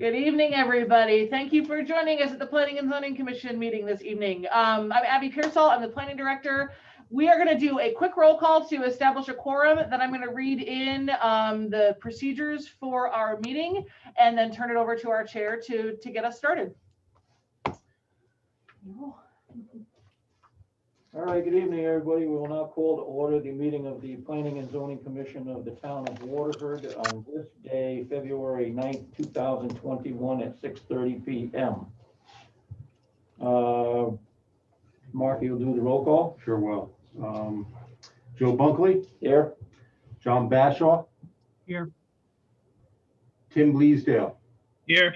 Good evening, everybody. Thank you for joining us at the Planning and Zoning Commission meeting this evening. I'm Abby Pearsall. I'm the planning director. We are going to do a quick roll call to establish a quorum. Then I'm going to read in the procedures for our meeting and then turn it over to our chair to get us started. All right, good evening, everybody. We will now call to order the meeting of the Planning and Zoning Commission of the town of Waterford on this day, February 9th, 2021 at 6:30 p.m. Mark, you'll do the roll call? Sure will. Joe Bunkley. Here. John Bashaw. Here. Tim Bleasdale. Here.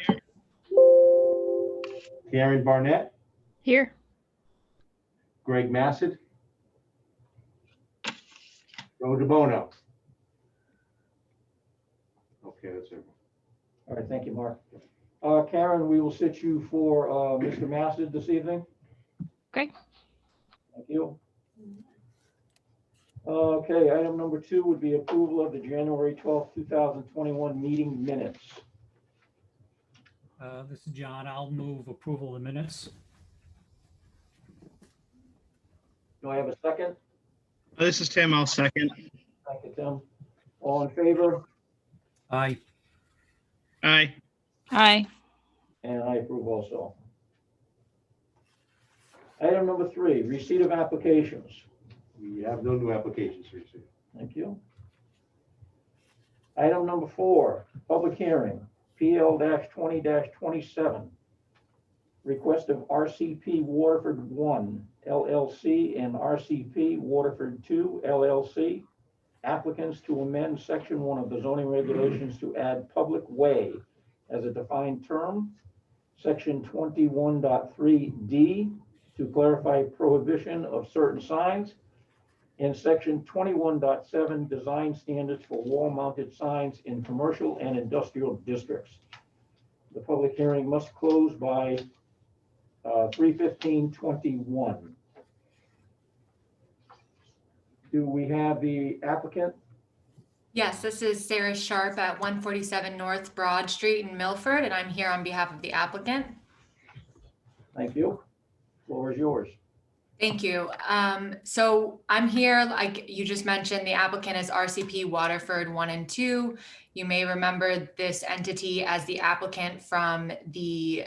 Karen Barnett. Here. Greg Massett. Joe DeBono. Okay, that's it. All right, thank you, Mark. Karen, we will sit you for Mr. Massett this evening. Okay. Thank you. Okay, item number 2 would be approval of the January 12th, 2021 meeting minutes. This is John. I'll move approval of the minutes. Do I have a second? This is Tim. I'll second. Thank you, Tim. All in favor? Aye. Aye. Aye. And I approve also. Item number 3, receipt of applications. We have no new applications to receive. Thank you. Item number 4, public hearing, PL-20-27. Request of RCP Waterford 1 LLC and RCP Waterford 2 LLC. Applicants to amend section 1 of the zoning regulations to add public way as a defined term. Section 21.3D to clarify prohibition of certain signs. And section 21.7 design standards for wall-mounted signs in commercial and industrial districts. The public hearing must close by 3/15/21. Do we have the applicant? Yes, this is Sarah Sharp at 147 North Broad Street in Milford, and I'm here on behalf of the applicant. Thank you. Floor is yours. Thank you. So I'm here, like you just mentioned, the applicant is RCP Waterford 1 and 2. You may remember this entity as the applicant from the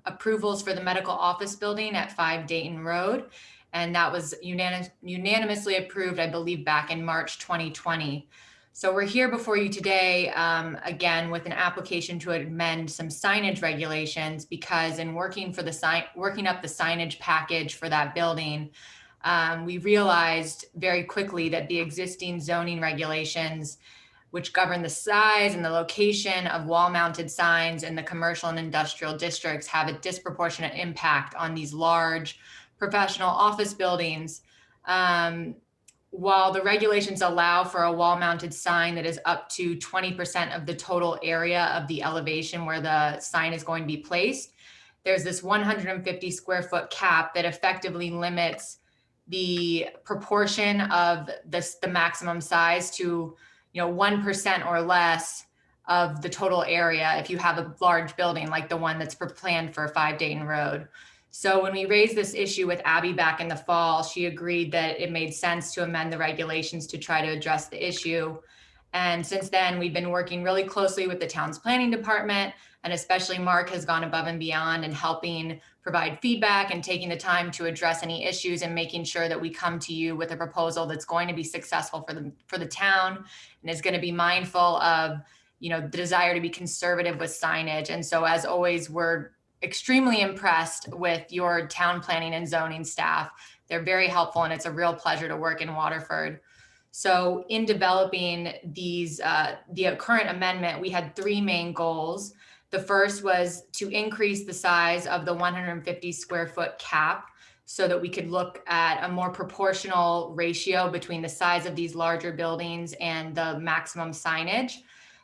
approvals for the medical office building at 5 Dayton Road. And that was unanimously approved, I believe, back in March 2020. So we're here before you today, again, with an application to amend some signage regulations, because in working up the signage package for that building, we realized very quickly that the existing zoning regulations, which govern the size and the location of wall-mounted signs in the commercial and industrial districts, have a disproportionate impact on these large professional office buildings. While the regulations allow for a wall-mounted sign that is up to 20% of the total area of the elevation where the sign is going to be placed, there's this 150 square foot cap that effectively limits the proportion of the maximum size to 1% or less of the total area if you have a large building like the one that's planned for 5 Dayton Road. So when we raised this issue with Abby back in the fall, she agreed that it made sense to amend the regulations to try to address the issue. And since then, we've been working really closely with the town's planning department, and especially Mark has gone above and beyond in helping provide feedback and taking the time to address any issues and making sure that we come to you with a proposal that's going to be successful for the town and is going to be mindful of the desire to be conservative with signage. And so as always, we're extremely impressed with your town planning and zoning staff. They're very helpful, and it's a real pleasure to work in Waterford. So in developing the current amendment, we had 3 main goals. The first was to increase the size of the 150 square foot cap so that we could look at a more proportional ratio between the size of these larger buildings and the maximum signage.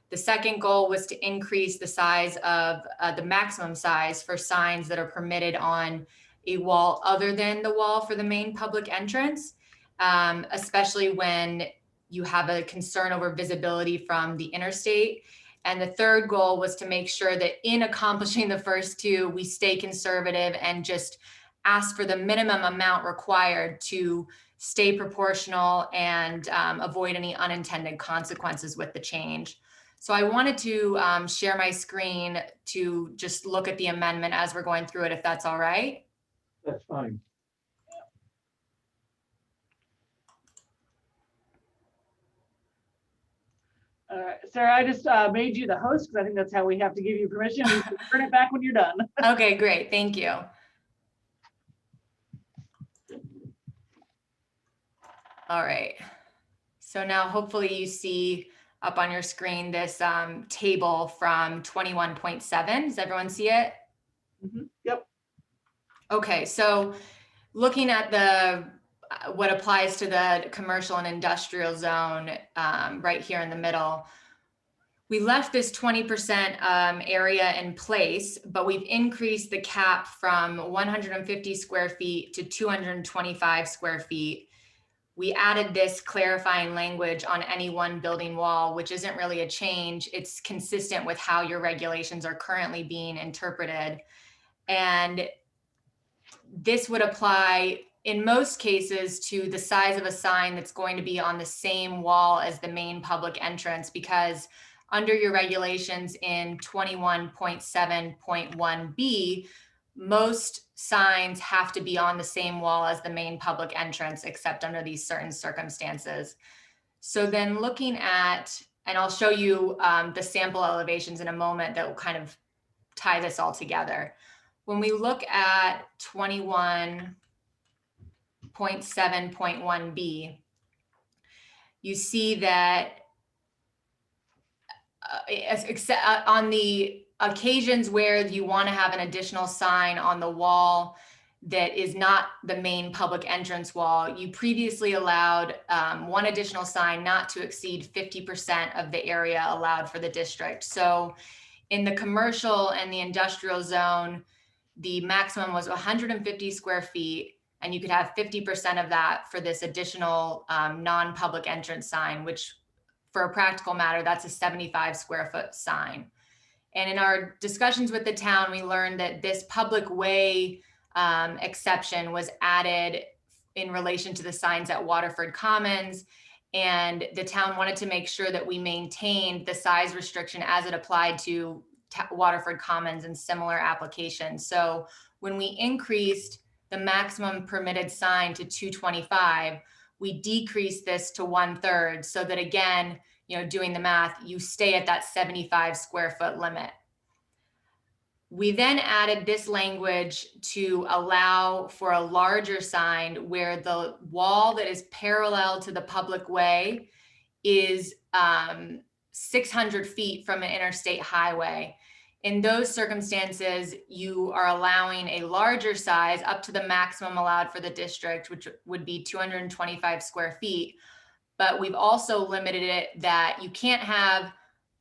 The second goal was to increase the size of the maximum size for signs that are permitted on a wall other than the wall for the main public entrance, especially when you have a concern over visibility from the interstate. And the third goal was to make sure that in accomplishing the first two, we stay conservative and just ask for the minimum amount required to stay proportional and avoid any unintended consequences with the change. So I wanted to share my screen to just look at the amendment as we're going through it, if that's all right. That's fine. Sarah, I just made you the host because I think that's how we have to give you permission. You can turn it back when you're done. Okay, great. Thank you. All right. So now hopefully you see up on your screen this table from 21.7. Does everyone see it? Yep. Okay, so looking at the what applies to the commercial and industrial zone right here in the middle, we left this 20% area in place, but we've increased the cap from 150 square feet to 225 square feet. We added this clarifying language on any one building wall, which isn't really a change. It's consistent with how your regulations are currently being interpreted. And this would apply in most cases to the size of a sign that's going to be on the same wall as the main public entrance, because under your regulations in 21.7.1b, most signs have to be on the same wall as the main public entrance, except under these certain circumstances. So then looking at, and I'll show you the sample elevations in a moment that will kind of tie this all together. When we look at 21.7.1b, you see that on the occasions where you want to have an additional sign on the wall that is not the main public entrance wall, you previously allowed one additional sign not to exceed 50% of the area allowed for the district. So in the commercial and the industrial zone, the maximum was 150 square feet, and you could have 50% of that for this additional non-public entrance sign, which for a practical matter, that's a 75 square foot sign. And in our discussions with the town, we learned that this public way exception was added in relation to the signs at Waterford Commons. And the town wanted to make sure that we maintained the size restriction as it applied to Waterford Commons and similar applications. So when we increased the maximum permitted sign to 225, we decreased this to 1/3 so that, again, you know, doing the math, you stay at that 75 square foot limit. We then added this language to allow for a larger sign where the wall that is parallel to the public way is 600 feet from an interstate highway. In those circumstances, you are allowing a larger size up to the maximum allowed for the district, which would be 225 square feet. But we've also limited it that you can't have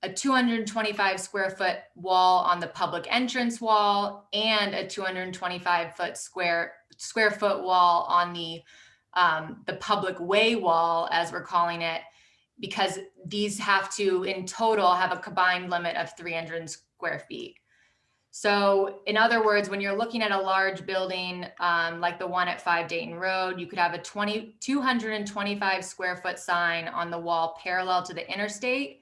a 225 square foot wall on the public entrance wall and a 225 square foot wall on the public way wall, as we're calling it, because these have to in total have a combined limit of 300 square feet. So in other words, when you're looking at a large building like the one at 5 Dayton Road, you could have a 225 square foot sign on the wall parallel to the interstate,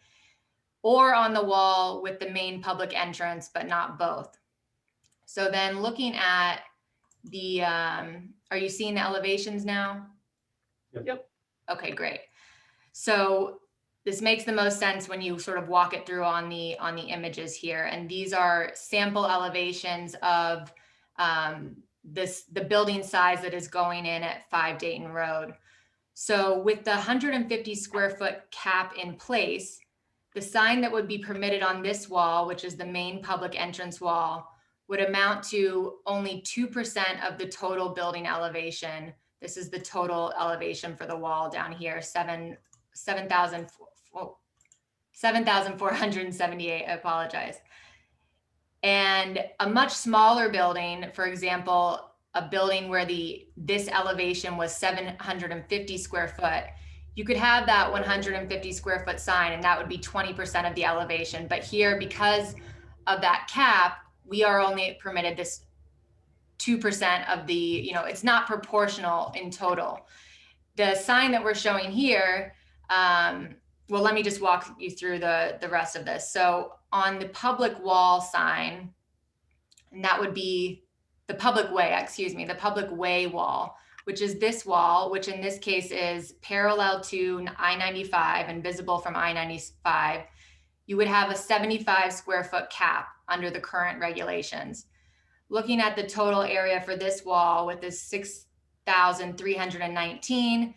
or on the wall with the main public entrance, but not both. So then looking at the, are you seeing the elevations now? Yep. Okay, great. So this makes the most sense when you sort of walk it through on the images here. And these are sample elevations of the building size that is going in at 5 Dayton Road. So with the 150 square foot cap in place, the sign that would be permitted on this wall, which is the main public entrance wall, would amount to only 2% of the total building elevation. This is the total elevation for the wall down here, 7,478, I apologize. And a much smaller building, for example, a building where this elevation was 750 square foot, you could have that 150 square foot sign and that would be 20% of the elevation. But here, because of that cap, we are only permitted this 2% of the, it's not proportional in total. The sign that we're showing here, well, let me just walk you through the rest of this. So on the public wall sign, and that would be the public way, the public way wall, which is this wall, which in this case is parallel to I-95 and visible from I-95, you would have a 75 square foot cap under the current regulations. Looking at the total area for this wall with this 6,319,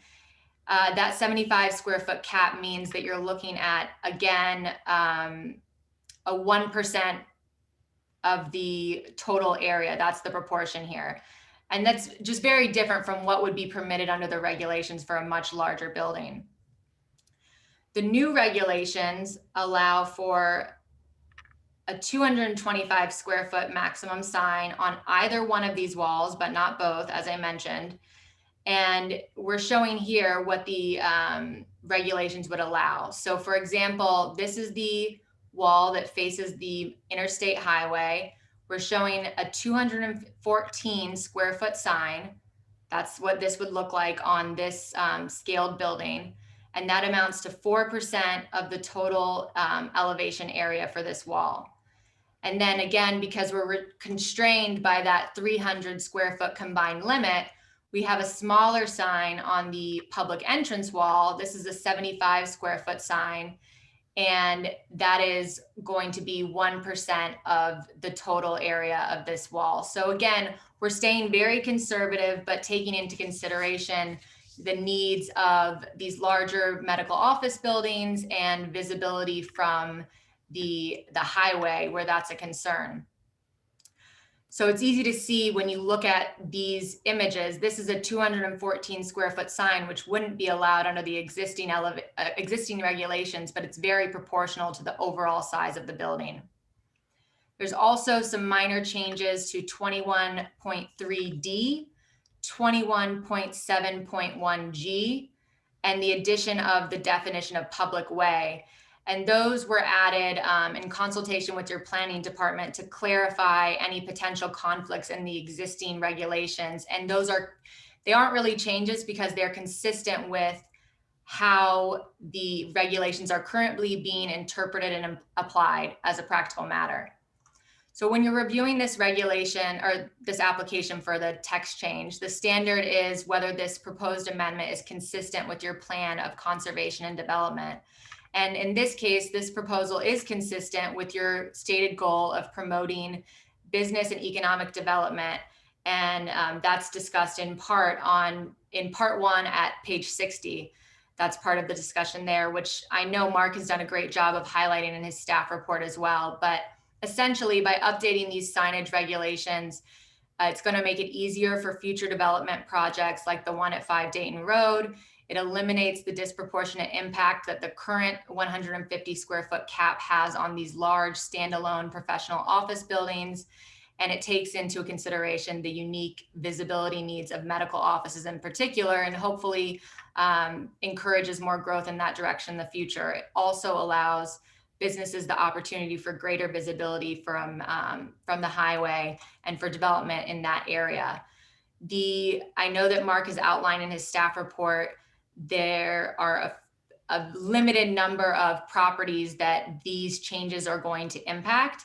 that 75 square foot cap means that you're looking at, again, a 1% of the total area. That's the proportion here. And that's just very different from what would be permitted under the regulations for a much larger building. The new regulations allow for a 225 square foot maximum sign on either one of these walls, but not both, as I mentioned. And we're showing here what the regulations would allow. So for example, this is the wall that faces the interstate highway. We're showing a 214 square foot sign. That's what this would look like on this scaled building. And that amounts to 4% of the total elevation area for this wall. And then again, because we're constrained by that 300 square foot combined limit, we have a smaller sign on the public entrance wall. This is a 75 square foot sign. And that is going to be 1% of the total area of this wall. So again, we're staying very conservative, but taking into consideration the needs of these larger medical office buildings and visibility from the highway where that's a concern. So it's easy to see when you look at these images, this is a 214 square foot sign, which wouldn't be allowed under the existing regulations, but it's very proportional to the overall size of the building. There's also some minor changes to 21.3D, 21.7.1G, and the addition of the definition of public way. And those were added in consultation with your planning department to clarify any potential conflicts in the existing regulations. And they aren't really changes because they're consistent with how the regulations are currently being interpreted and applied as a practical matter. So when you're reviewing this regulation or this application for the text change, the standard is whether this proposed amendment is consistent with your plan of conservation and development. And in this case, this proposal is consistent with your stated goal of promoting business and economic development. And that's discussed in part one at page 60. That's part of the discussion there, which I know Mark has done a great job of highlighting in his staff report as well. But essentially, by updating these signage regulations, it's going to make it easier for future development projects like the one at 5 Dayton Road. It eliminates the disproportionate impact that the current 150 square foot cap has on these large standalone professional office buildings. And it takes into consideration the unique visibility needs of medical offices in particular, and hopefully encourages more growth in that direction in the future. It also allows businesses the opportunity for greater visibility from the highway and for development in that area. I know that Mark has outlined in his staff report, there are a limited number of properties that these changes are going to impact.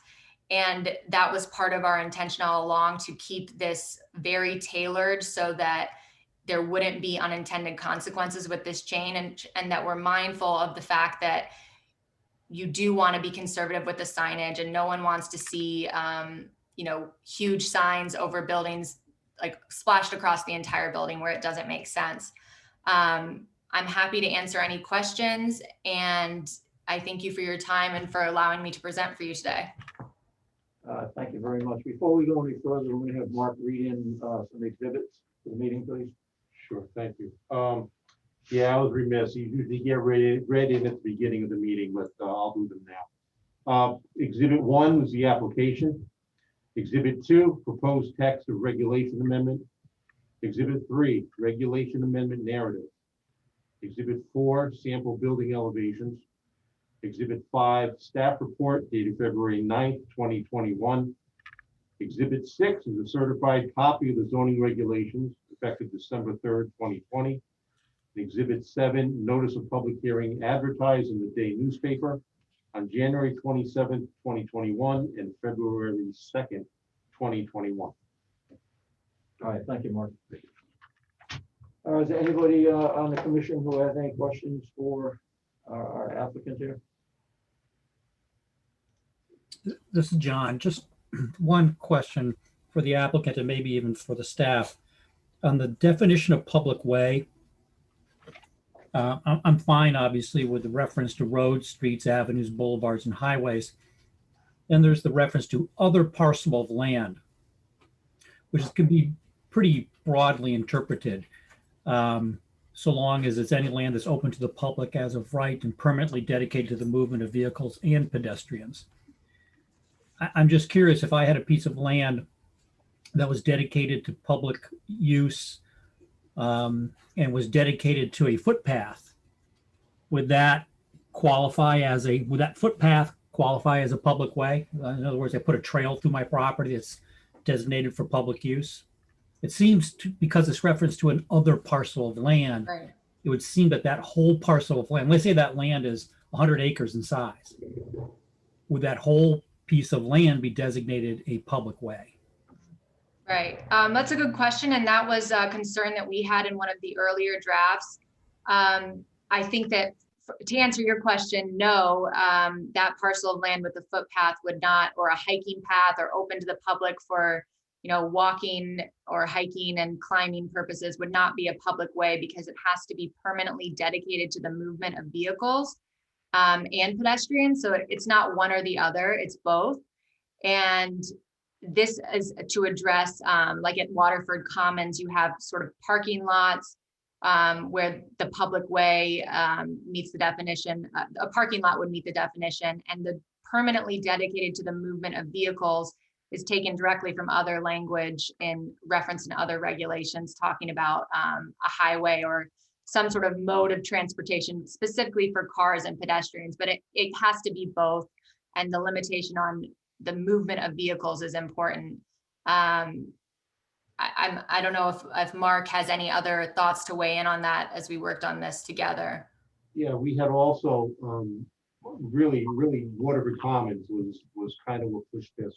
And that was part of our intention all along, to keep this very tailored so that there wouldn't be unintended consequences with this change, and that we're mindful of the fact that you do want to be conservative with the signage, and no one wants to see huge signs over buildings like splashed across the entire building where it doesn't make sense. I'm happy to answer any questions, and I thank you for your time and for allowing me to present for you today. Thank you very much. Before we go any further, we're going to have Mark read in some exhibits for the meeting, please. Sure, thank you. Yeah, I was remiss. You usually get read in at the beginning of the meeting, but I'll do them now. Exhibit 1 is the application. Exhibit 2, proposed text of regulation amendment. Exhibit 3, regulation amendment narrative. Exhibit 4, sample building elevations. Exhibit 5, staff report dated February 9th, 2021. Exhibit 6 is a certified copy of the zoning regulations effective December 3rd, 2020. Exhibit 7, notice of public hearing advertised in the Day newspaper on January 27th, 2021 and February 2nd, 2021. All right, thank you, Mark. Is there anybody on the commission who has any questions for our applicant here? This is John. Just one question for the applicant and maybe even for the staff. On the definition of public way, I'm fine, obviously, with the reference to roads, streets, avenues, boulevards, and highways. Then there's the reference to other parcel of land, which can be pretty broadly interpreted, so long as it's any land that's open to the public as of right and permanently dedicated to the movement of vehicles and pedestrians. I'm just curious, if I had a piece of land that was dedicated to public use and was dedicated to a footpath, would that footpath qualify as a public way? In other words, I put a trail through my property that's designated for public use. It seems to, because it's referenced to an other parcel of land, Right. it would seem that that whole parcel of land, let's say that land is 100 acres in size, would that whole piece of land be designated a public way? Right. That's a good question. And that was a concern that we had in one of the earlier drafts. I think that to answer your question, no, that parcel of land with the footpath would not, or a hiking path or open to the public for, walking or hiking and climbing purposes would not be a public way because it has to be permanently dedicated to the movement of vehicles and pedestrians. So it's not one or the other, it's both. And this is to address, like at Waterford Commons, you have sort of parking lots where the public way meets the definition. A parking lot would meet the definition, and the permanently dedicated to the movement of vehicles is taken directly from other language in reference in other regulations talking about a highway or some sort of mode of transportation specifically for cars and pedestrians, but it has to be both. And the limitation on the movement of vehicles is important. I don't know if Mark has any other thoughts to weigh in on that as we worked on this together. Yeah, we had also really Waterford Commons was kind of what pushed this,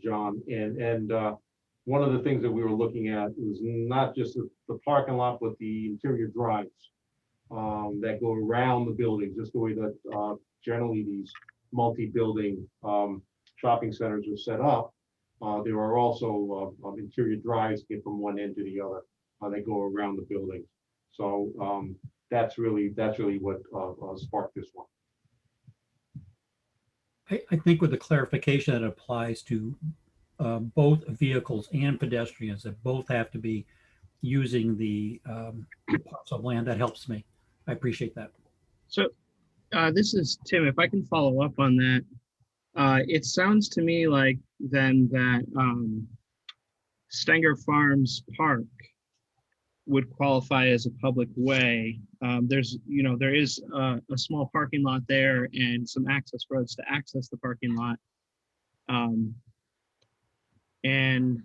John. And one of the things that we were looking at was not just the parking lot, but the interior drives that go around the building, just the way that generally these multi-building shopping centers are set up. There are also interior drives get from one end to the other. They go around the building. So that's really what sparked this one. I think with the clarification that applies to both vehicles and pedestrians, that both have to be using the parcel of land, that helps me. I appreciate that. So this is Tim. If I can follow up on that, it sounds to me like then that Stenger Farms Park would qualify as a public way. There is a small parking lot there and some access roads to access the parking lot. And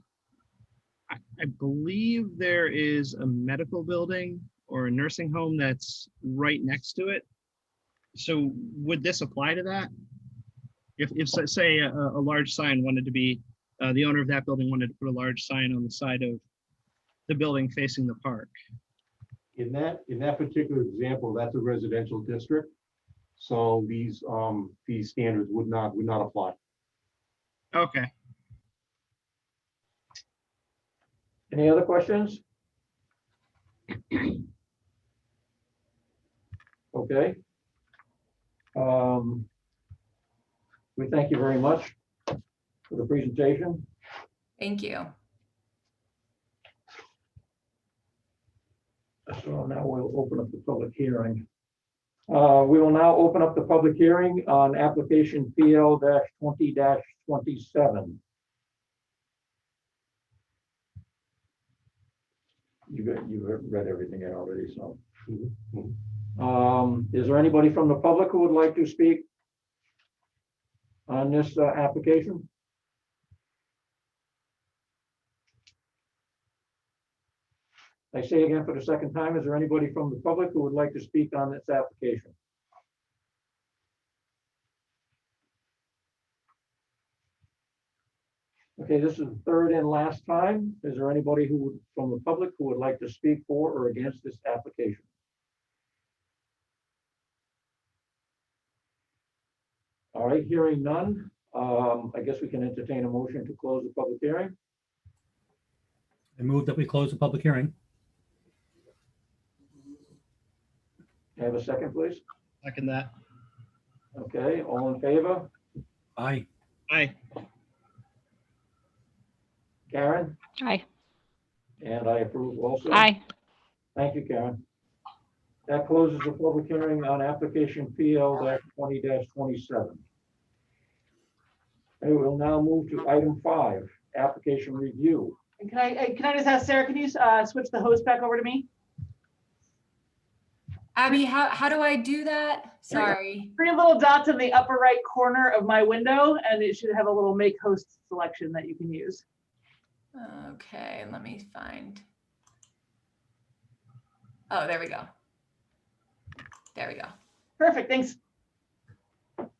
I believe there is a medical building or a nursing home that's right next to it. So would this apply to that? If say a large sign wanted to be, the owner of that building wanted to put a large sign on the side of the building facing the park. In that particular example, that's a residential district. So these standards would not apply. Okay. Any other questions? Okay. We thank you very much for the presentation. Thank you. So now we'll open up the public hearing. We will now open up the public hearing on application PL-20-27. You you've read everything already, so. Mhm. Is there anybody from the public who would like to speak on this application? I say again for the second time, is there anybody from the public who would like to speak on this application? Okay, this is the third and last time. Is there anybody who would, from the public, who would like to speak for or against this application? All right, hearing none, I guess we can entertain a motion to close the public hearing. I move that we close the public hearing. Have a second, please. Second that. Okay, all in favor? Aye. Aye. Karen? Aye. And I approve also. Aye. Thank you, Karen. That closes the public hearing on application PL 20-27. We will now move to item 5, application review. And can I just ask Sarah, can you switch the host back over to me? Abby, how do I do that? Sorry. 3 little dots in the upper right corner of my window, and it should have a little make host selection that you can use. Okay, let me find. Oh, there we go. There we go. Perfect, thanks.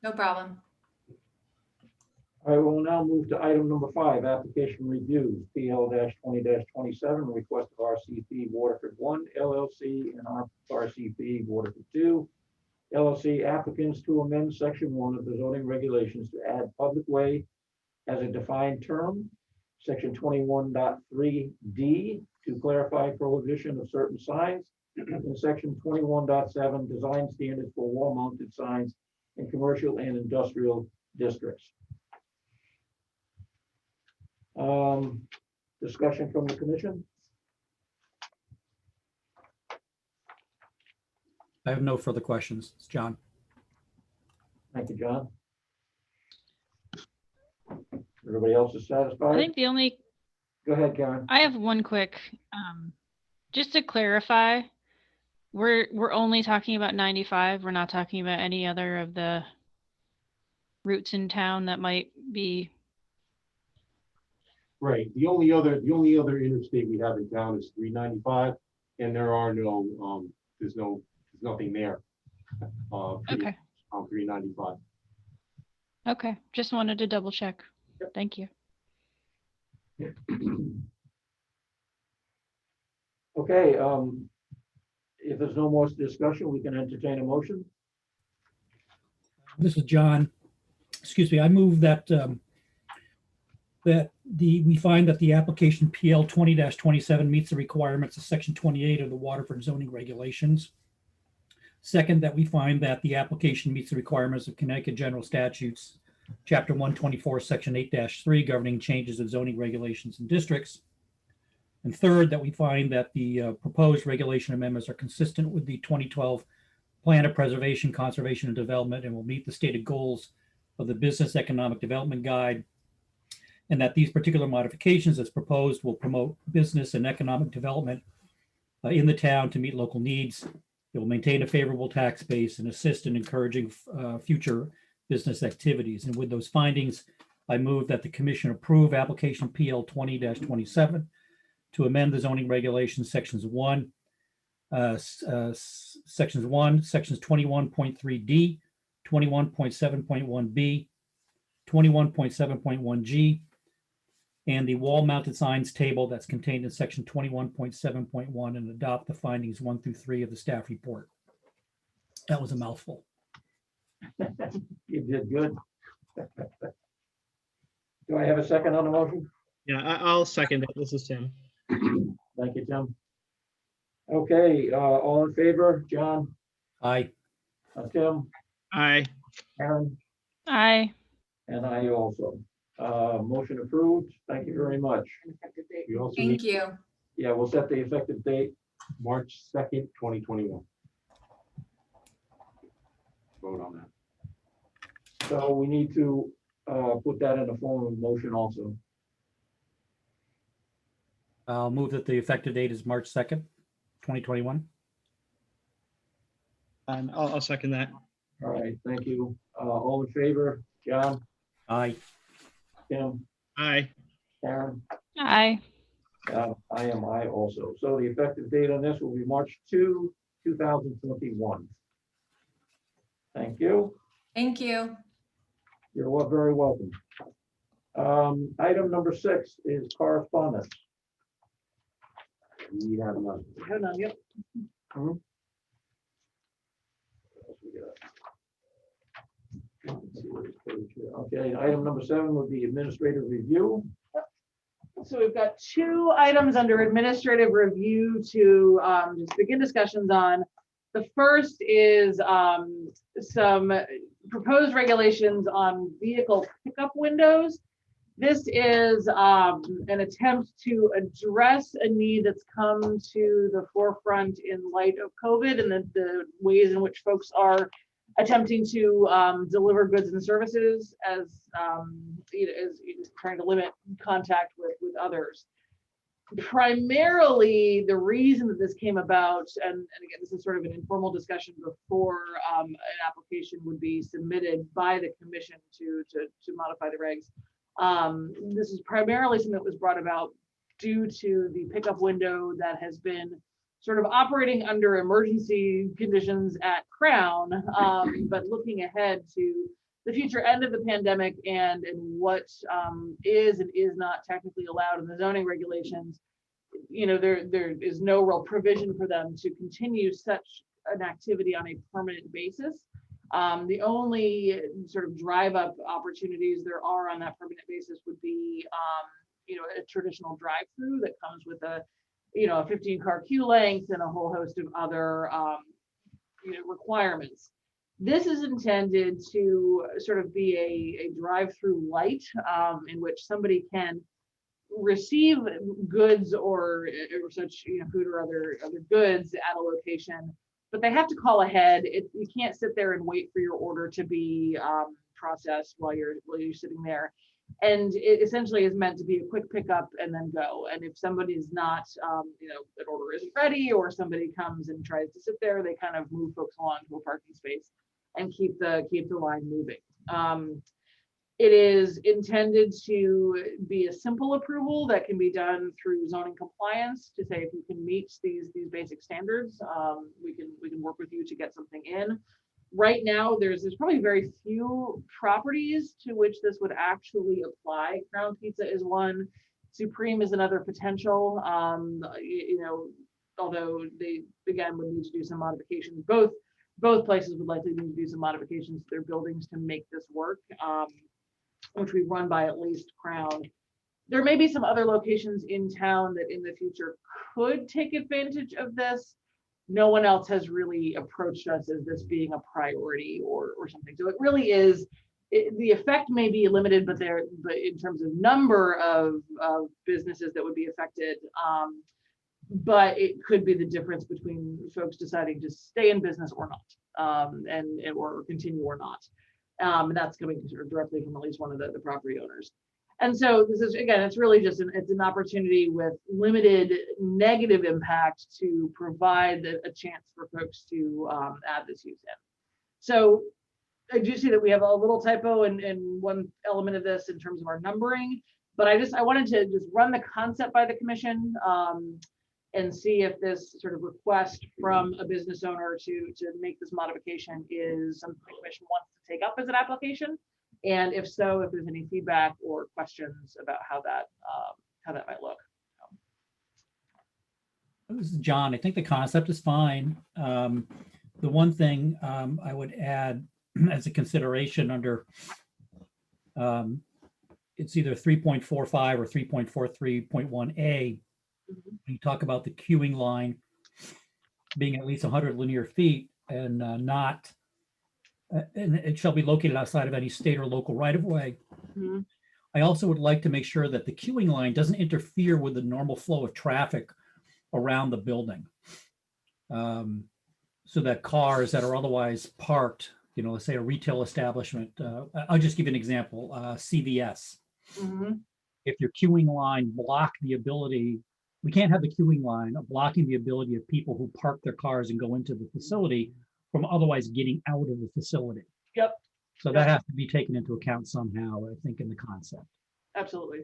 No problem. I will now move to item number 5, application reviews, PL 20-27, request of RCP Waterford 1 LLC and RCP Waterford 2 LLC applicants to amend section 1 of the zoning regulations to add public way as a defined term, section 21.3D to clarify prohibition of certain signs, and section 21.7 design standards for wall mounted signs in commercial and industrial districts. Discussion from the commission? I have no further questions. It's John. Thank you, John. Everybody else is I satisfied? think the only, Go ahead, Karen. I have one quick, just to clarify, we're only talking about 95. We're not talking about any other of the routes in town that might be. Right, the only other interstate we have in town is 395, and there are no, there's nothing there. Okay. On 395. Okay. Just wanted to double check. Thank you. Okay, if there's no more discussion, we can entertain a motion. This is John. Excuse me. I move that we find that the application PL 20-27 meets the requirements of section 28 of the Waterford zoning regulations. Second, that we find that the application meets the requirements of Connecticut General Statutes, Chapter 124, Section 8-3, governing changes of zoning regulations and districts. And third, that we find that the proposed regulation amendments are consistent with the 2012 Plan of Preservation, Conservation, and Development and will meet the stated goals of the Business Economic Development Guide, and that these particular modifications as proposed will promote business and economic development in the town to meet local needs. It will maintain a favorable tax base and assist in encouraging future business activities. And with those findings, I move that the commission approve application PL 20-27 to amend the zoning regulations sections 1, sections 21.3D, 21.7.1B, 21.7.1G, and the wall mounted signs table that's contained in section 21.7.1 and adopt the findings 1 through 3 of the staff report. That was a mouthful. You did good. Do I have a second on the motion? Yeah, I'll second it. This is Tim. Thank you, Tim. Okay, all in favor? John, Aye. Tim, Aye. Aaron, Aye. and I also. Motion approved. Thank you very much. We also Thank need you. Yeah, we'll set the effective date. March 2nd, 2021. Vote on that. So we need to put that in the form of motion also. I'll move that the effective date is March 2nd, 2021. And I'll second that. All right, thank you. All in favor? John, Aye. Kim, Aye. Karen? Aye. I am I also. So the effective date on this will be March 2, 2021. Thank you. Thank you. You're very welcome. Item number 6 is correspondence. We have none. Hold on, yep. What else we got? Let's see what this page here. Okay, item number 7 would be administrative review. So we've got 2 items under administrative review to just begin discussions on. The first is some proposed regulations on vehicle pickup windows. This is an attempt to address a need that's come to the forefront in light of COVID and the ways in which folks are attempting to deliver goods and services as trying to limit contact with others. Primarily, the reason that this came about, and again, this is sort of an informal discussion before an application would be submitted by the commission to modify the regs. This is primarily something that was brought about due to the pickup window that has been sort of operating under emergency conditions at Crown, but looking ahead to the future end of the pandemic and what is and is not technically allowed in the zoning regulations. You know, there is no real provision for them to continue such an activity on a permanent basis. The only sort of drive-up opportunities there are on that permanent basis would be, a traditional drive-through that comes with a 15-car queue length and a whole host of other, requirements. This is intended to sort of be a drive-through light in which somebody can receive goods or such, food or other goods at a location, but they have to call ahead. You can't sit there and wait for your order to be processed while you're sitting there. And it essentially is meant to be a quick pickup and then go. And if somebody's not, an order isn't ready, or somebody comes and tries to sit there, they kind of move folks along to a parking space and keep the line moving. It is intended to be a simple approval that can be done through zoning compliance to say, if you can meet these basic standards, we can work with you to get something in. Right now, there's probably very few properties to which this would actually apply. Crown Pizza is one. Supreme is another potential. Although they again would need to do some modifications. Both places would likely need to do some modifications to their buildings to make this work, which we've run by at least Crown. There may be some other locations in town that in the future could take advantage of this. No one else has really approached us as this being a priority or something. So it really is, the effect may be limited, but in terms of number of businesses that would be affected, but it could be the difference between folks deciding to stay in business or not, or continue or not. And that's coming sort of directly from at least one of the property owners. And so this is, again, it's really just it's an opportunity with limited negative impact to provide a chance for folks to add this use in. So I do see that we have a little typo in one element of this in terms of our numbering, but I wanted to just run the concept by the commission and see if this sort of request from a business owner to make this modification is something the commission wants to take up as an application. And if so, if there's any feedback or questions about how that might look. This is John. I think the concept is fine. The one thing I would add as a consideration under it's either 3.45 or 3.43.1a. You talk about the queuing line being at least 100 linear feet and and it shall be located outside of any state or local right-of-way. Mm-hmm. I also would like to make sure that the queuing line doesn't interfere with the normal flow of traffic around the building. So that cars that are otherwise parked, let's say a retail establishment, I'll just give you an example, CVS. Mm-hmm. If your queuing line blocked the ability we can't have the queuing line blocking the ability of people who park their cars and go into the facility from otherwise getting out of the facility. Yep. So that has to be taken into account somehow, I think, in the concept. Absolutely.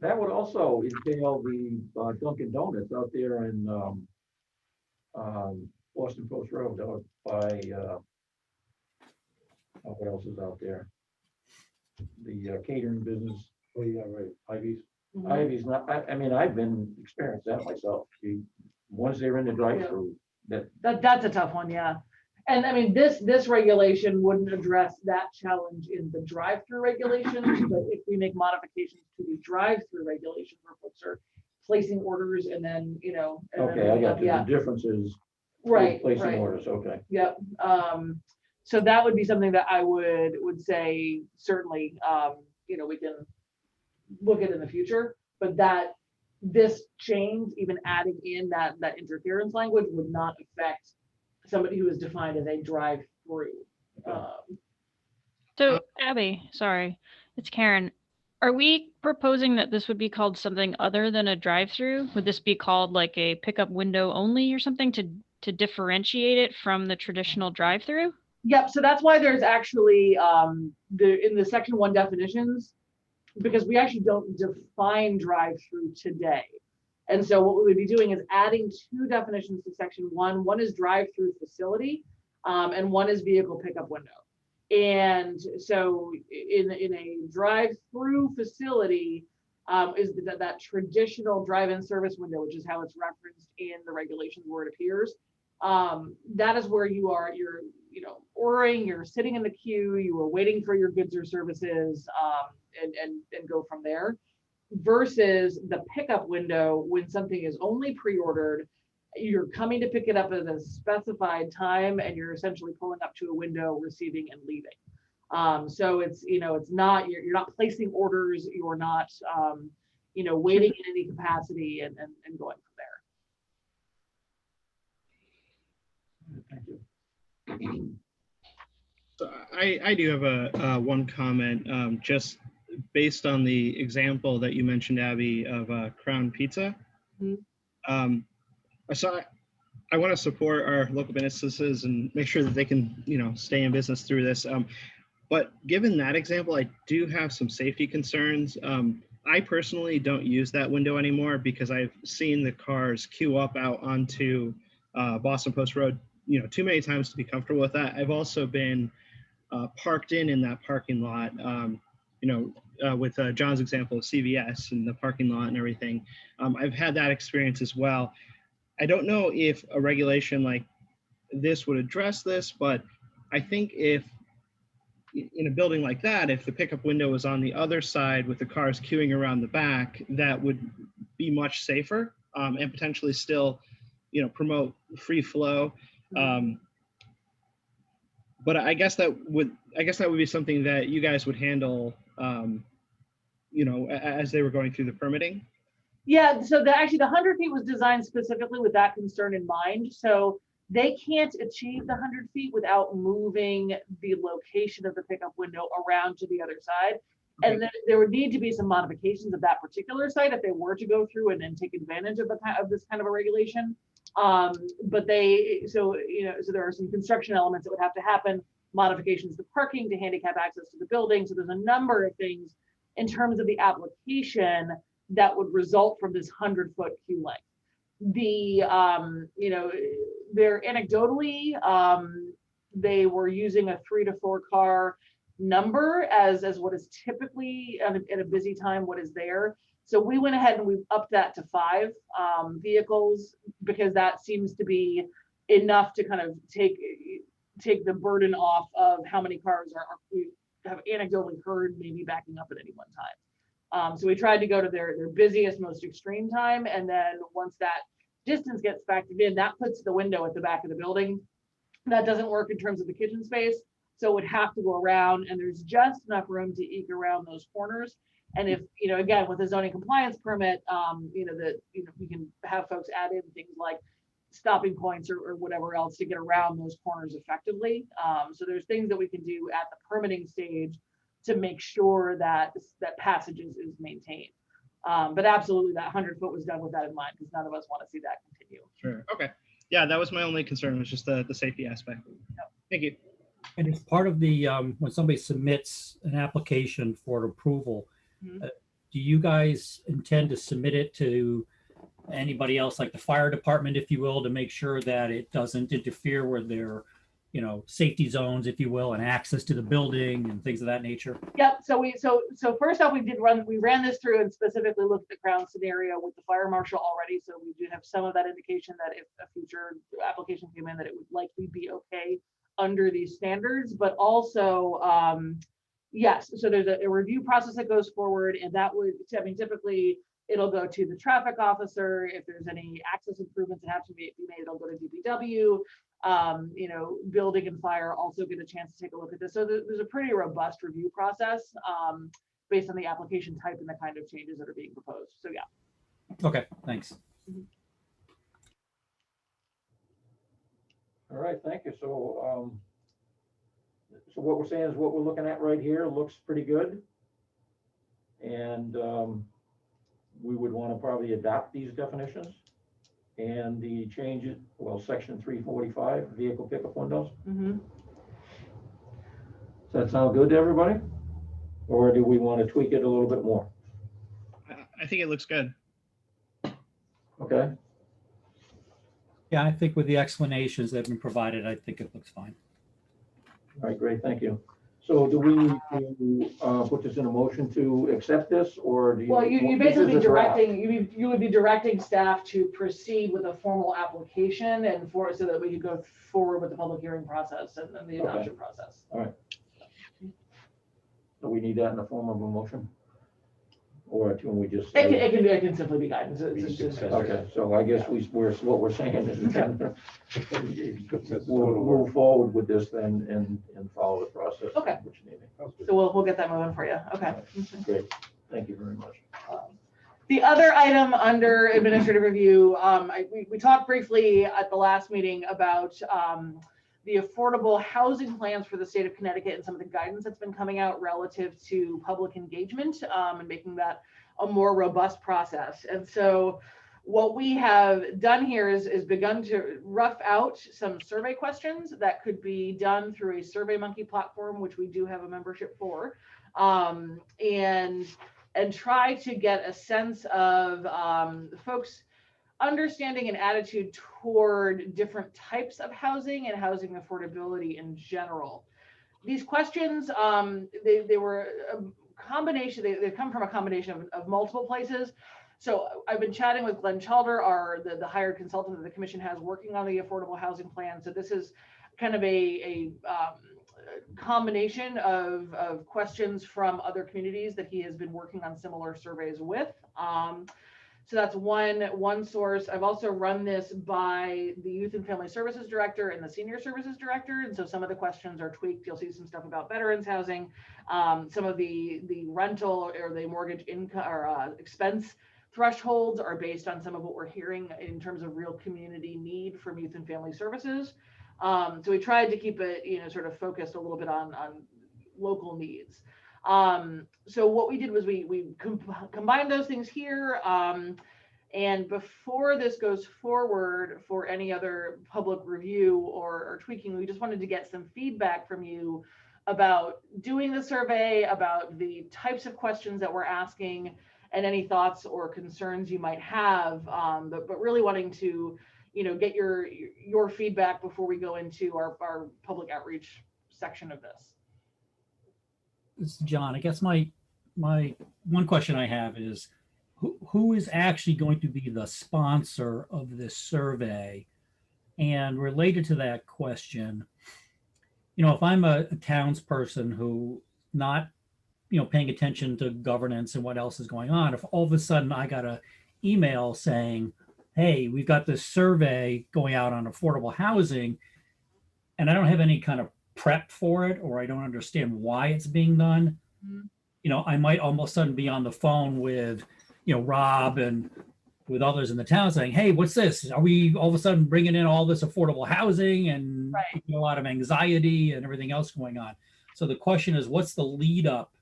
That would also entail the Dunkin' Donuts out there in Boston Post Road out by, what else is out there? The catering business. Oh, yeah, right, Ivy's. Mhm. Ivy's not, I mean, I've been experienced that myself. Once they're in the drive-through, That's a tough one, yeah. And I mean, this regulation wouldn't address that challenge in the drive-through regulations, but if we make modifications to the drive-through regulations where folks are placing orders and then, you know. and then okay, I got you. yeah, The difference is right, placing right. orders, okay. Yep. So that would be something that I would say certainly, you know, we can look at in the future, but that this change, even adding in that interference language, would not affect somebody who is defined as a drive-through. So Abby, sorry, it's Karen. Are we proposing that this would be called something other than a drive-through? Would this be called like a pickup window only or something to differentiate it from the traditional drive-through? Yep. So that's why there's actually in the section 1 definitions, because we actually don't define drive-through today. And so what we would be doing is adding 2 definitions to section 1. One is drive-through facility, and one is vehicle pickup window. And so in a drive-through facility is that traditional drive-in service window, which is how it's referenced in the regulations where it appears. That is where you're ordering, you're sitting in the queue, you are waiting for your goods or services, and go from there. Versus the pickup window, when something is only pre-ordered, you're coming to pick it up at a specified time and you're essentially pulling up to a window, receiving and leaving. So it's, it's not, you're not placing orders, you're not, waiting in any capacity and going from there. Thank you. So I do have a one comment, just based on the example that you mentioned, Abby, of Crown Pizza. Mhm. So I want to support our local businesses and make sure that they can, stay in business through this. But given that example, I do have some safety concerns. I personally don't use that window anymore because I've seen the cars queue up out onto Boston Post Road, too many times to be comfortable with that. I've also been parked in that parking lot, with John's example of CVS and the parking lot and everything. I've had that experience as well. I don't know if a regulation like this would address this, but I think if in a building like that, if the pickup window was on the other side with the cars queuing around the back, that would be much safer and potentially still, promote free flow. But I guess that would be something that you guys would handle, as they were going through the permitting. Yeah, so actually the 100 feet was designed specifically with that concern in mind. So they can't achieve the 100 feet without moving the location of the pickup window around to the other side. Okay. And then there would need to be some modifications of that particular site if they were to go through and take advantage of this kind of a regulation. But so there are some construction elements that would have to happen, modifications to parking, to handicap access to the building. So there's a number of things in terms of the application that would result from this 100-foot queue length. They're anecdotally, they were using a 3 to 4 car number as what is typically at a busy time, what is there. So we went ahead and we upped that to 5 vehicles because that seems to be enough to kind of take the burden off of how many cars we have anecdotally heard maybe backing up at any one time. So we tried to go to their busiest, most extreme time. And then once that distance gets factored in, that puts the window at the back of the building. That doesn't work in terms of the kitchen space. So it would have to go around, and there's just enough room to eke around those corners. And if, again, with a zoning compliance permit, we can have folks add in things like stopping points or whatever else to get around those corners effectively. So there's things that we can do at the permitting stage to make sure that passage is maintained. But absolutely that 100-foot was done with that in mind, because none of us want to see that continue. Sure. Okay. Yeah, that was my only concern, was just the safety aspect. Thank you. And it's part of the, when somebody submits an application for approval, Mhm. do you guys intend to submit it to anybody else, like the fire department, if you will, to make sure that it doesn't interfere with their, safety zones, if you will, and access to the building and things of that nature? Yep, so first off, we ran this through and specifically looked at the ground scenario with the fire marshal already, so we do have some of that indication that if a future application came in, that it would likely be okay under these standards, but also, yes, so there's a review process that goes forward, and that would, I mean, typically, it'll go to the traffic officer. If there's any access improvements that have to be made, it'll go to DPW. Building and fire also get a chance to take a look at this. So there's a pretty robust review process based on the application type and the kind of changes that are being proposed. So yeah. Okay, thanks. All right, thank you. So what we're saying is what we're looking at right here looks pretty good. And we would want to probably adopt these definitions and the changes, well, section 345, vehicle pickup windows. Mhm. Does that sound good to everybody? Or do we want to tweak it a little bit more? I think it looks good. Okay, Yeah, I think with the explanations that have been provided, I think it looks fine. all right, great, thank you. So do we need to put this in a motion to accept this, or do you? Well, you this is basically a draft. you would be directing staff to proceed with a formal application and so that we could go forward with the public hearing process and then the Okay. adoption process. Do we need that in the form of a motion? Or can we just? It can simply be guidance. It's just- Okay, so I guess what we're saying is we'll move forward with this then and follow the process. Okay. Which needed. So we'll get that moving for you. Okay. Great, thank you very much. The other item under administrative review, we talked briefly at the last meeting about the affordable housing plans for the state of Connecticut and some of the guidance that's been coming out relative to public engagement and making that a more robust process. And so what we have done here is begun to rough out some survey questions that could be done through a SurveyMonkey platform, which we do have a membership for, and try to get a sense of folks' understanding and attitude toward different types of housing and housing affordability in general. These questions, they were a combination, they come from a combination of multiple places. So I've been chatting with Glenn Chalder, the hired consultant that the commission has working on the affordable housing plan. So this is kind of a combination of questions from other communities that he has been working on similar surveys with. So that's one source. I've also run this by the Youth and Family Services Director and the Senior Services Director. And so some of the questions are tweaked. You'll see some stuff about veterans housing. Some of the rental or the mortgage income or expense thresholds are based on some of what we're hearing in terms of real community need from youth and family services. So we tried to keep it, sort of focused a little bit on local needs. So what we did was we combined those things here. And before this goes forward for any other public review or tweaking, we just wanted to get some feedback from you about doing the survey, about the types of questions that we're asking, and any thoughts or concerns you might have. But really wanting to, get your feedback before we go into our public outreach section of this. This is John. I guess my one question I have is who is actually going to be the sponsor of this survey? And related to that question, if I'm a townsperson who not, paying attention to governance and what else is going on, if all of a sudden I got an email saying, hey, we've got this survey going out on affordable housing, and I don't have any kind of prep for it, or I don't understand why it's being done, I might almost suddenly be on the phone with, Rob and with others in the town saying, hey, what's this? Are we all of a sudden bringing in all this affordable housing and Right. a lot of anxiety and everything else going on? So the question is, what's the lead up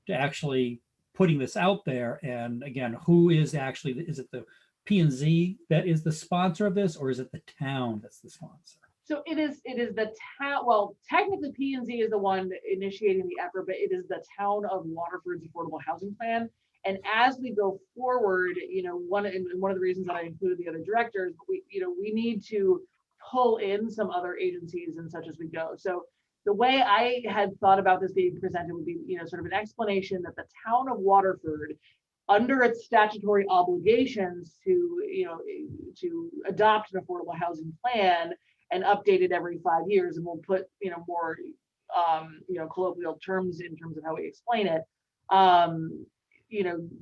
to actually putting this out there. And again, who is actually, is it the P&Z that is the sponsor of this, or is it the town that's the sponsor? So it is the town, well, technically P&Z is the one initiating the effort, but it is the town of Waterford's affordable housing plan. And as we go forward, one of the reasons that I included the other directors, we need to pull in some other agencies and such as we go. So the way I had thought about this being presented would be, sort of an explanation that the town of Waterford, under its statutory obligations to adopt an affordable housing plan and update it every 5 years, and we'll put, more, colloquial terms in terms of how we explain it.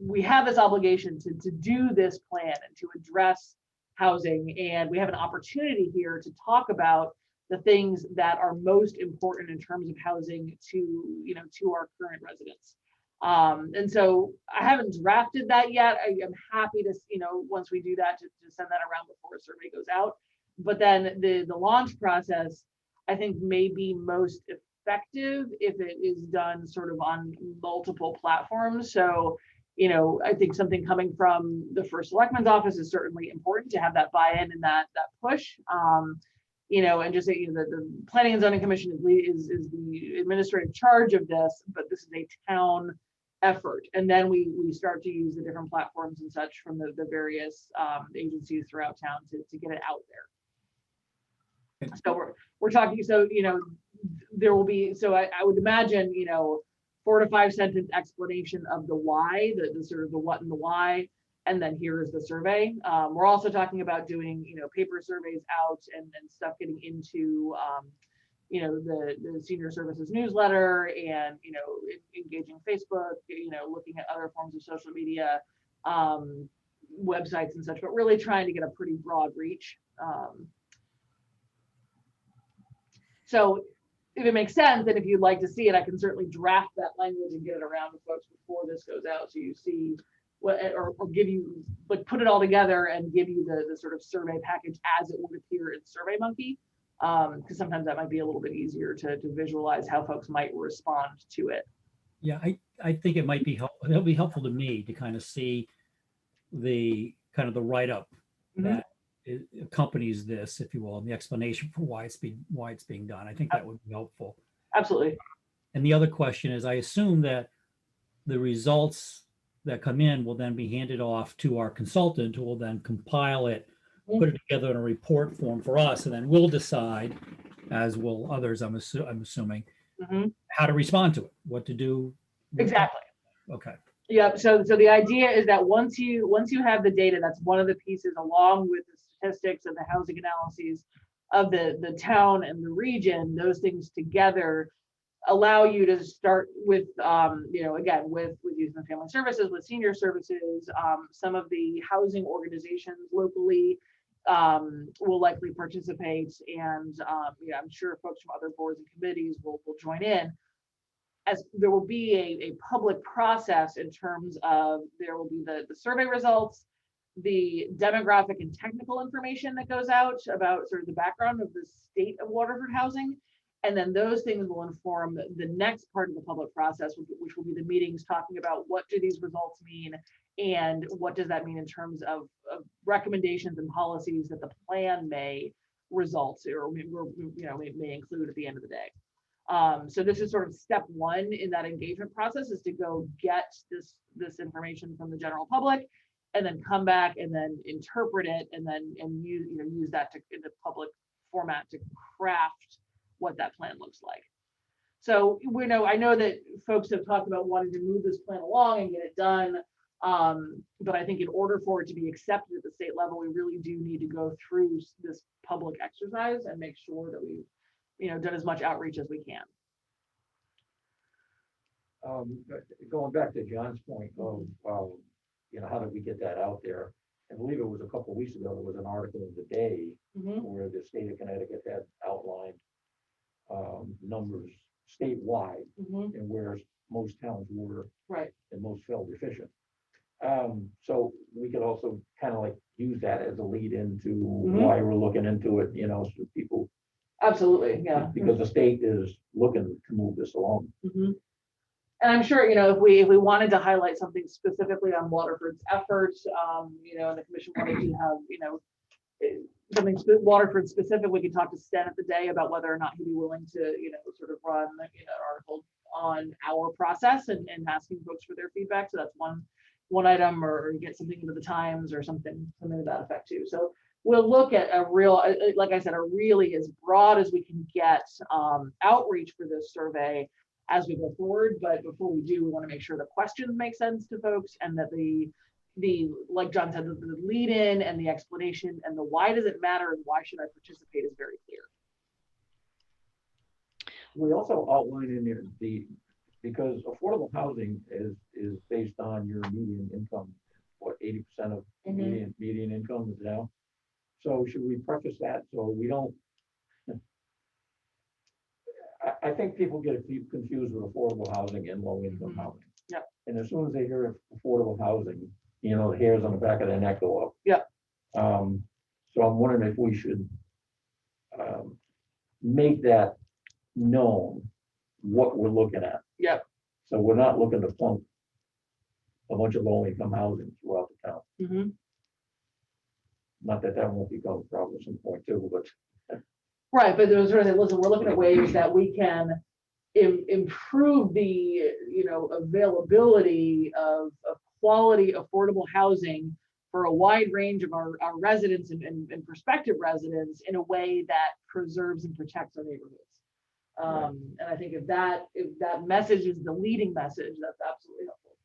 We have this obligation to do this plan and to address housing, and we have an opportunity here to talk about the things that are most important in terms of housing to our current residents. And so I haven't drafted that yet. I am happy to, once we do that, to send that around before a survey goes out. But then the launch process, I think, may be most effective if it is done sort of on multiple platforms. So, I think something coming from the first selectman's office is certainly important to have that buy-in and that push. And just say, the Planning and Zoning Commission is the administrative charge of this, but this is a town effort. And then we start to use the different platforms and such from the various agencies throughout town to get it out there. So we're talking, so, there will be, so I would imagine, 4 to 5 sentence explanation of the why, the sort of the what and the why, and then here is the survey. We're also talking about doing, paper surveys out and stuff getting into, the senior services newsletter and, engaging Facebook, looking at other forms of social media, websites and such, but really trying to get a pretty broad reach. So if it makes sense, and if you'd like to see it, I can certainly draft that language and get it around to folks before this goes out, so you see what, or give you, like, put it all together and give you the sort of survey package as it would appear in SurveyMonkey, because sometimes that might be a little bit easier to visualize how folks might respond to it. Yeah, I think it might be helpful. It'll be helpful to me to kind of see the kind of the write-up that accompanies this, if you will, and the explanation for why it's being done. I think that would be helpful. Absolutely. And the other question is, I assume that the results that come in will then be handed off to our consultant, who will then compile it, put it together in a report form for us, and then we'll decide, as will others, I'm assuming, how to respond to it, what to do. Exactly. Okay. Yeah. So the idea is that once you have the data, that's one of the pieces, along with the statistics and the housing analyses of the town and the region, those things together allow you to start with, again, with youth and family services, with senior services, some of the housing organizations locally will likely participate, and I'm sure folks from other boards and committees will join in, as there will be a public process in terms of, there will be the survey results, the demographic and technical information that goes out about sort of the background of the state of Waterford housing. And then those things will inform the next part of the public process, which will be the meetings talking about what do these results mean and what does that mean in terms of recommendations and policies that the plan may result or may include at the end of the day. So this is sort of step one in that engagement process, is to go get this information from the general public, and then come back and then interpret it, and then use that in the public format to craft what that plan looks like. So I know that folks have talked about wanting to move this plan along and get it done, but I think in order for it to be accepted at the state level, we really do need to go through this public exercise and make sure that we've done as much outreach as we can. Going back to John's point of, how did we get that out there? I believe it was a couple of weeks ago, there was an article in the Day where the state of Connecticut had outlined numbers statewide and where most towns were and most fell deficient. So we could also kind of like use that as a lead into why we're looking into it, so people. Absolutely, yeah. Because the state is looking to move this along. And I'm sure, if we wanted to highlight something specifically on Waterford's efforts, and the commission wanted to have, something Waterford specific, we could talk to Sten at the day about whether or not he'd be willing to, sort of run, an article on our process and asking folks for their feedback. So that's one item, or get something into the Times or something to that effect too. So we'll look at a real, like I said, a really as broad as we can get outreach for this survey as we go forward. But before we do, we want to make sure the questions make sense to folks, and that the like John said, the lead in and the explanation and the why does it matter and why should I participate is very clear. We also outline in there because affordable housing is based on your median income. What, 80% of median income is now. So should we preface that so we don't? I think people get confused with affordable housing and low income housing. Yep. And as soon as they hear affordable housing, the hairs on the back of their neck go up. Yep. So I'm wondering if we should make that known what we're looking at. Yep. So we're not looking to plunk a bunch of low income housing throughout the town. Mm-hmm. Not that won't become a problem at some point too, but. Right, but there was sort of, listen, we're looking at ways that we can improve the, availability of quality, affordable housing for a wide range of our residents and prospective residents in a way that preserves and protects our neighborhoods. And I think if that message is the leading message, that's absolutely helpful.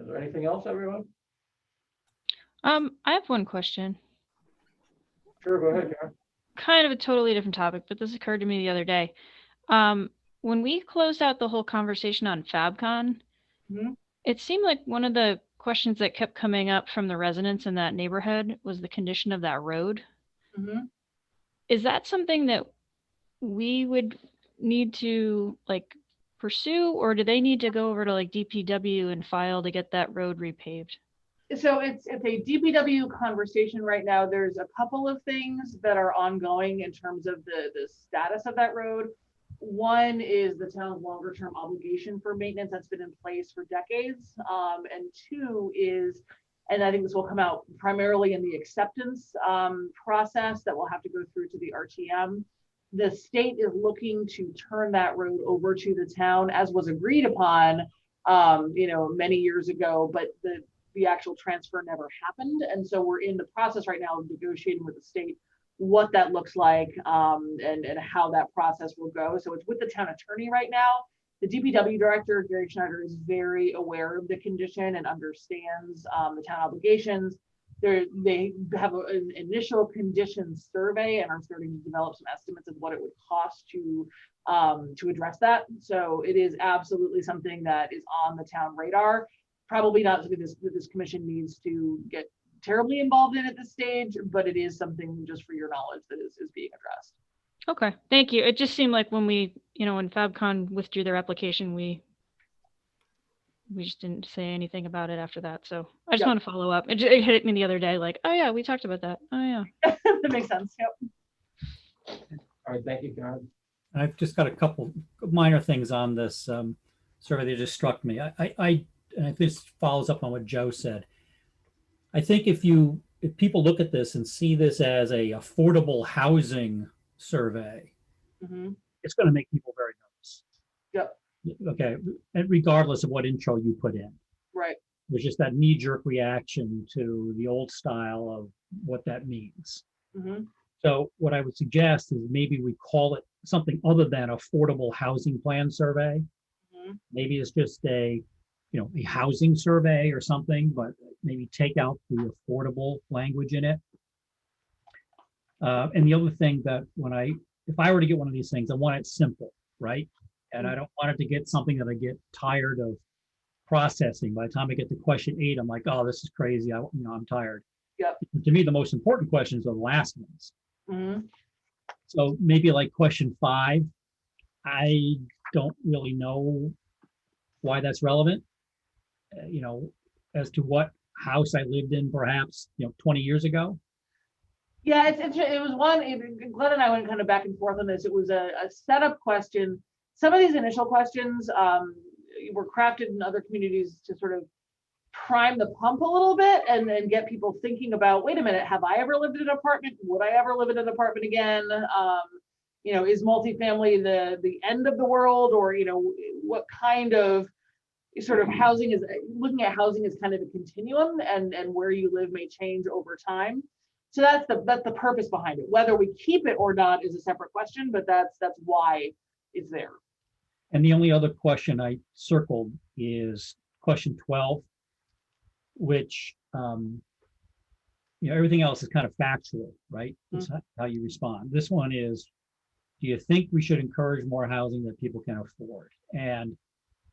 Is there anything else, everyone? I have one question. Sure, go ahead, Karen. Kind of a totally different topic, but this occurred to me the other day. When we closed out the whole conversation on FabCon, it seemed like one of the questions that kept coming up from the residents in that neighborhood was the condition of that road. Is that something that we would need to pursue, or do they need to go over to DPW and file to get that road repaved? So it's a DPW conversation right now. There's a couple of things that are ongoing in terms of the status of that road. One is the town's longer term obligation for maintenance that's been in place for decades. And two is, and I think this will come out primarily in the acceptance process that we'll have to go through to the RTM. The state is looking to turn that road over to the town, as was agreed upon, many years ago, but the actual transfer never happened. And so we're in the process right now of negotiating with the state what that looks like and how that process will go. So it's with the town attorney right now. The DPW director, Gary Schneider, is very aware of the condition and understands the town obligations. They have an initial conditions survey and are starting to develop some estimates of what it would cost to address that. So it is absolutely something that is on the town radar. Probably not something this commission needs to get terribly involved in at this stage, but it is something, just for your knowledge, that is being addressed. Okay, thank you. It just seemed like when we, when FabCon withdrew their application, we just didn't say anything about it after that. So I just want to follow up. It hit me the other day, oh yeah, we talked about that. Oh yeah. That makes sense. Yep. All right, thank you, Karen. I've just got a couple minor things on this survey that just struck me. And this follows up on what Joe said. I think if people look at this and see this as a affordable housing survey, it's going to make people very nervous. Yep. Okay. And regardless of what intro you put in. Right. There's just that knee-jerk reaction to the old style of what that means. So what I would suggest is maybe we call it something other than affordable housing plan survey. Maybe it's just a housing survey or something, but maybe take out the affordable language in it. And the other thing that if I were to get one of these things, I want it simple, right? And I don't want it to get something that I get tired of processing. By the time I get to question 8, I'm like, oh, this is crazy. I'm tired. Yep. To me, the most important questions are the last ones. So maybe like question 5, I don't really know why that's relevant. As to what house I lived in perhaps 20 years ago. Yeah, it was one, Glenn and I went kind of back and forth on this. It was a setup question some of these initial questions were crafted in other communities to sort of prime the pump a little bit and get people thinking about, wait a minute, have I ever lived in an apartment? Would I ever live in an apartment again? Is multifamily the end of the world, or, what kind of sort of housing is, looking at housing as kind of a continuum, and where you live may change over time. So that's the purpose behind it. Whether we keep it or not is a separate question, but that's why it's there. And the only other question I circled is question 12, which, everything else is kind of factual, right? It's how you respond. This one is, do you think we should encourage more housing that people can afford? And,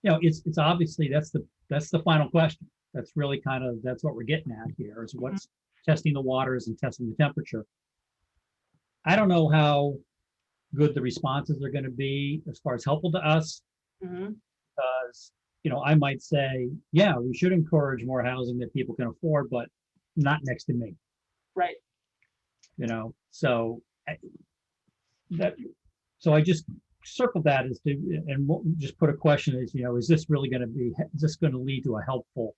it's obviously, that's the final question. That's really that's what we're getting at here, is what's testing the waters and testing the temperature. I don't know how good the responses are going to be as far as helpful to us, because I might say, yeah, we should encourage more housing that people can afford, but not next to me. Right. So I just circled that as to, and we'll just put a question as, is this really going to be, is this going to lead to a helpful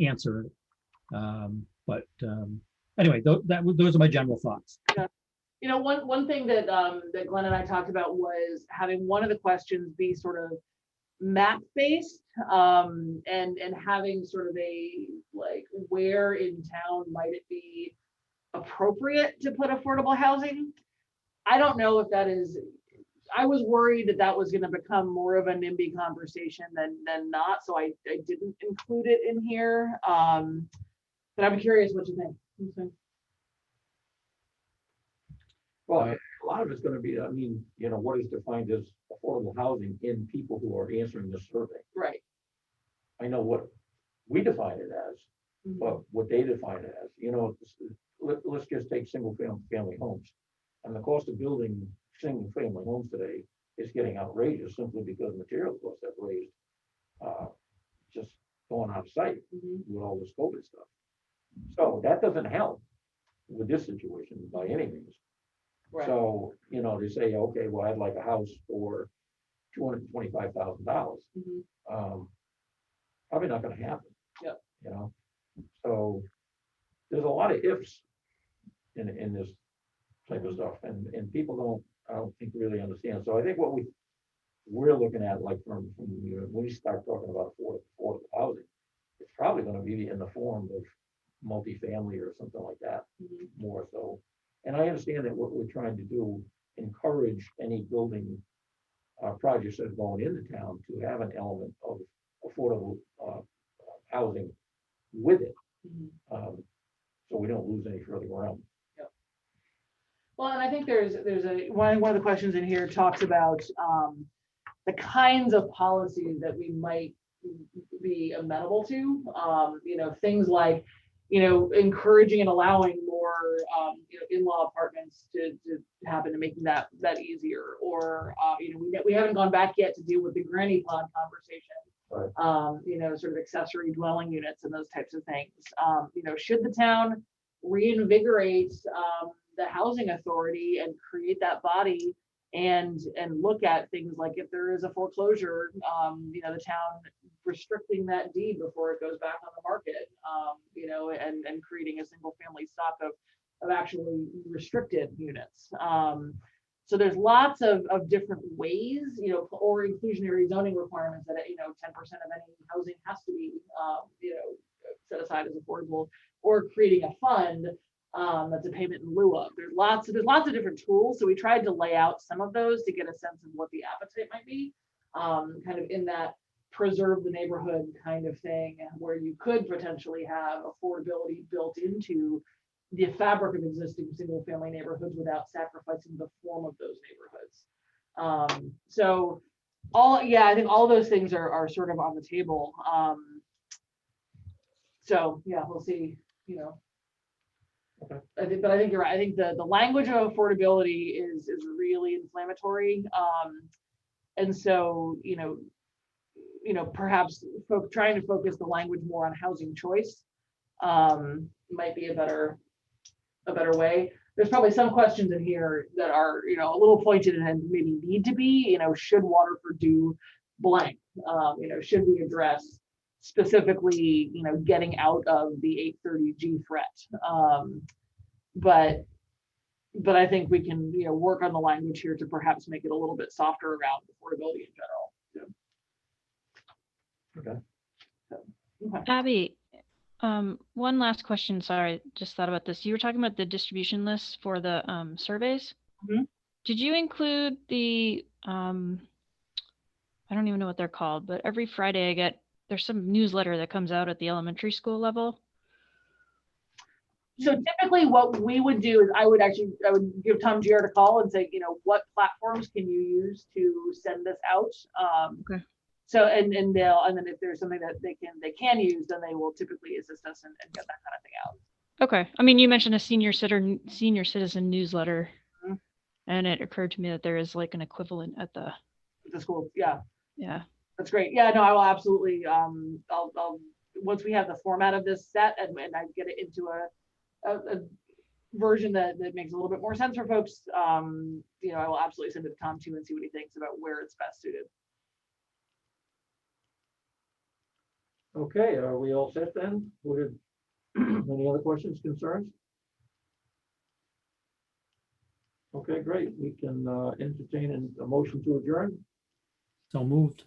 answer? Anyway, those are my general thoughts. Yeah. One thing that Glenn and I talked about was having one of the questions be sort of map based, and having sort of a, like, where in town might it be appropriate to put affordable housing. I don't know if that is, I was worried that was going to become more of a NIMBY conversation than not, so I didn't include it in here. But I'm curious what you think. Well, a lot of it's going to be, what is defined as affordable housing in people who are answering this survey. Right. I know what we define it as, but what they define it as, let's just take single family homes. And the cost of building single family homes today is getting outrageous simply because material costs have raised, just going out of sight with all this COVID stuff. So that doesn't help with this situation by any means. Right. So, they say, okay, well, I'd like a house for $225,000. Probably not going to happen. Yep. So there's a lot of ifs in this type of stuff, and people I don't think really understand. So I think what we're looking at, like from when we start talking about affordable housing, it's probably going to be in the form of multifamily or something like that, more so. And I understand that what we're trying to do, encourage any building projects that are going into town to have an element of affordable housing with it, so we don't lose any further ground. Yep. Well, and I think there's one of the questions in here talks about the kinds of policies that we might be amenable to. Things like, encouraging and allowing more, in-law apartments to happen, and making that easier. Or, we haven't gone back yet to deal with the granny pod conversation. Right. Sort of accessory dwelling units and those types of things. Should the town reinvigorate the housing authority and create that body and look at things like, if there is a foreclosure, the town restricting that deed before it goes back on the market, and creating a single family stock of actually restricted units. So there's lots of different ways, or inclusionary zoning requirements that, 10% of any housing has to be, set aside as affordable, or creating a fund that's a payment in lieu of. There's lots of different tools. So we tried to lay out some of those to get a sense of what the appetite might be, kind of in that preserve the neighborhood kind of thing, where you could potentially have affordability built into the fabric of existing single family neighborhoods without sacrificing the form of those neighborhoods. So I think all those things are sort of on the table. So yeah, we'll see, Okay. I think you're right. I think the language of affordability is really inflammatory. And so, perhaps trying to focus the language more on housing choice might be a better way. there's probably some questions in here that are, a little pointed and maybe need to be, should Waterford do blank? Should we address specifically, getting out of the 830G threat? But I think we can, work on the language here to perhaps make it a little bit softer around affordability in general. Okay. Abby, one last question. Sorry, just thought about this. You were talking about the distribution lists for the surveys. Mhm. Did you include the I don't even know what they're called, but every Friday there's some newsletter that comes out at the elementary school level. So typically what we would do is I would give Tom Giard a call and say, what platforms can you use to send this out? Okay. So, and then if there's something that they can use, then they will typically assist us and get that kind of thing out. Okay. I mean, you mentioned a senior citizen newsletter, Mhm. and it occurred to me that there is like an equivalent at the, The school, yeah, yeah. that's great. Yeah, no, I will absolutely, I'll once we have the format of this set and I get it into a version that makes a little bit more sense for folks, I will absolutely send it to Tom too and see what he thinks about where it's best suited. Okay, are we all set then? Any other questions, concerns? Okay, great. We can entertain a motion to adjourn. So moved.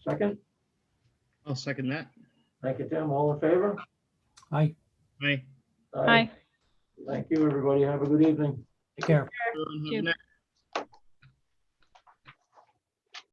Second, I'll second that. thank you, Tim. All in favor? Aye. Aye. Hi. Thank you, everybody. Have a good evening. Take care. Everyone have a you. nice-